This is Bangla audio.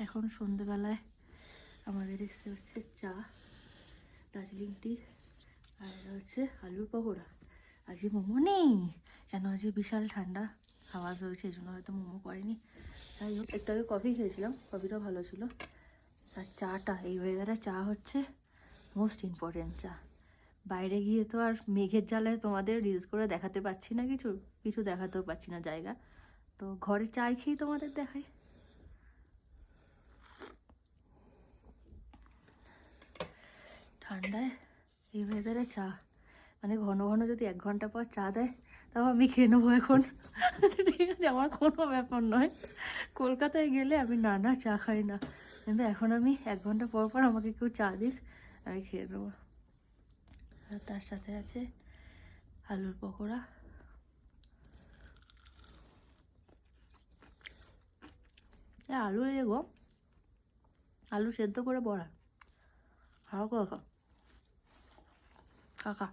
এখন সন্ধেবেলায় আমাদের এসে হচ্ছে চা, দার্জিলিং টি, আর এটা হচ্ছে আলুর পকোড়া। আজকে মোমো নেই কেন, আজকে বিশাল ঠান্ডা হাওয়া রয়েছে, এই জন্য হয়তো মোমো করেনি। যাই হোক, একটু আগে কফি খেয়েছিলাম, কফিটাও ভালো ছিল। আর চাটা, এই ওয়েদারে চা হচ্ছে মোস্ট ইম্পর্টেন্ট। চা বাইরে গিয়ে তো আর মেঘের জ্বালায় তোমাদের রিলস করে দেখাতে পারছি না, কিছু দেখাতেও পারছি না জায়গা, তো ঘরে চা খেয়েই তোমাদের দেখাই। ঠান্ডায় এই ওয়েদারে চা, মানে ঘন ঘন যদি 1 ঘন্টা পর চা দেয় তাও আমি খেয়ে নেবো এখন। ঠিক আছে, আমার কোনো ব্যাপার নয়। কলকাতায় গেলে আমি না চা খাই না, কিন্তু এখন আমি 1 ঘন্টা পর পর আমাকে কেউ চা দিক, আমি খেয়ে নেবো। আর তার সাথে আছে আলুর পকোড়া। আলু গো, আলু সেদ্ধ করে বড়া, ভালো করে খা কাকা।